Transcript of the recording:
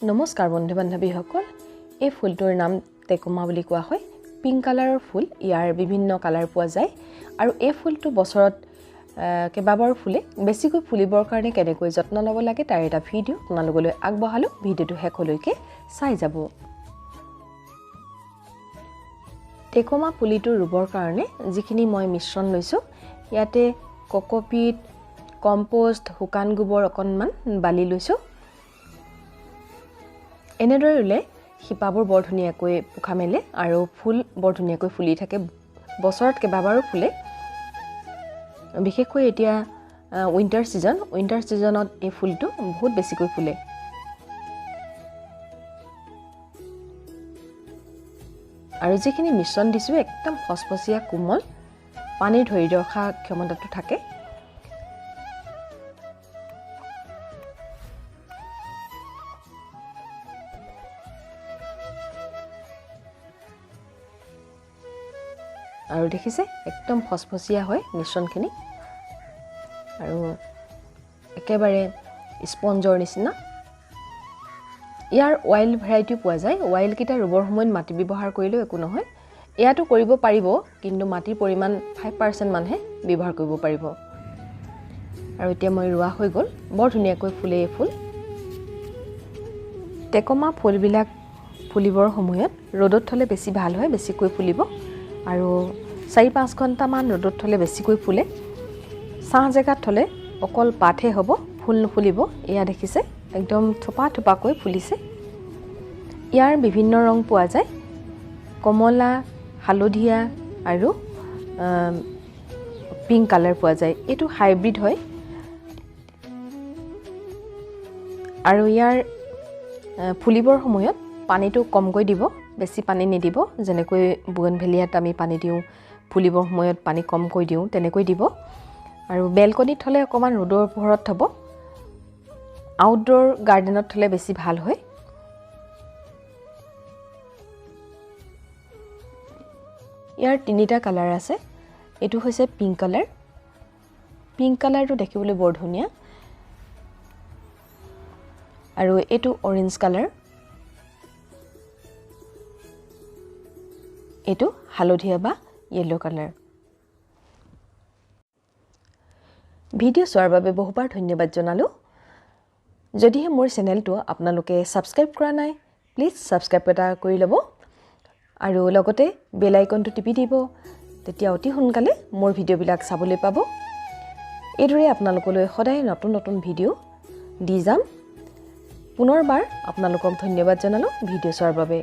নমস্কাৰ বন্ধু বান্ধৱীসকল এই ফুলটোৰ নাম টেকমা বুলি কোৱা হয় পিংক কালাৰৰ ফুল ইয়াৰ বিভিন্ন কালাৰ পোৱা যায় আৰু এই ফুলটো বছৰত কেইবাবাৰ ফুলে বেছিকৈ ফুলিবৰ কাৰণে কেনেকৈ যত্ন ল'ব লাগে তাৰ এটা ভিডিও আপোনালোকলৈ আগবঢ়ালো ভিডিওটো শেষলৈকে চাই যাব টেকমা পুলিটো ৰুবৰ কাৰণে যিখিনি মই মিশ্ৰণ লৈছো ইয়াতে কোকোপিট কম্পোষ্ট শুকান গোবৰ অকনমান বালি লৈছো এনেদৰে ৰুলে শিপাবোৰ বৰ ধুনীয়াকৈ পোখা মেলে আৰু ফুল বৰ ধুনীয়াকৈ ফুলি থাকে বছৰত কেইবাবাৰো ফুলে বিশেষকৈ এতিয়া উইন্টাৰ সিজনত এই ফুলটো বহুত বেছিকৈ ফুলে আৰু যিখিনি মিশ্ৰণ দিছো একদম ফসফসিয়া কোমল পানী ধৰি ৰখা ক্ষমতাটো থাকে আৰু দেখিছে একদম ফসফসিয়া হয় মিশ্ৰণখিনি আৰু একেবাৰে স্পঞ্জৰ নিচিনা ইয়াৰ অয়েল ভেৰাইটি পোৱা যায় অয়েল কিটা ৰুবৰ সময়ত মাটি ব্যৱহাৰ কৰিলেও একো নহয় ইয়াটো কৰিব পাৰিব কিন্তু মাটিৰ পৰিমাণ 5% মানহে ব্যৱহাৰ কৰিব পাৰিব আৰু এতিয়া মই ৰুৱা হৈ গল বৰ ধুনীয়াকৈ ফুলে এই ফুল টেকমা ফুলবিলাক ফুলিবৰ সময়ত ৰ'দত থলে বেছি ভাল হয় বেছিকৈ ফুলিব আৰু 4-5 ঘণ্টা মান ৰ'দত থলে বেছিকৈ ফুলে ছাঁ জেগাত থলে অকল পাতহে হ'ব ফুল নুফুলিব এয়া দেখিছে একদম থোপা থোপাকৈ ফুলিছে ইয়াৰ বিভিন্ন ৰং পোৱা যায় কমলা হালধীয়া আৰু পিংক কালাৰ পোৱা যায় এটো হাইব্ৰিড হয় আৰু ইয়াৰ ফুলিবৰ সময়ত পানীটো কমকৈ দিব বেছি পানী নিদিব যেনেকৈ বুগনভেলিয়াত আমি পানী দিওঁ ফুলিবৰ সময়ত পানী কমকৈ দিওঁ তেনেকৈ দিব আৰু বেলকনিত থলে অকমান ৰ'দৰ পোহৰত থব আউটডোৰ গাৰ্ডেনত থলে বেছি ভাল হয় ইয়াৰ তিনিটা কালাৰ আছে এটো হৈছে পিংক কালাৰটো দেখিবলৈ বৰ ধুনীয়া আৰু এটো অৰেঞ্জ কালাৰ এটো হালধীয়া বা yellow color ভিডিও চোৱাৰ বাবে বহুবাৰ ধন্যবাদ জনালো যদিহে মোৰ চেনেলটো আপোনালোকে সাবস্ক্ৰাইব কৰা নাই প্লিজ সাবস্ক্ৰাইব এটা কৰি লব আৰু লগতে বেল আইকনটো টিপি দিব তেতিয়া অতি সোনকালে মোৰ ভিডিওবিলাক চাবলৈ পাব এইদৰে আপোনালোকলৈ সদায় নতুন ভিডিও দি যাম পুনৰবাৰ আপোনালোকক ধন্যবাদ জনালো ভিডিও চোৱাৰ বাবে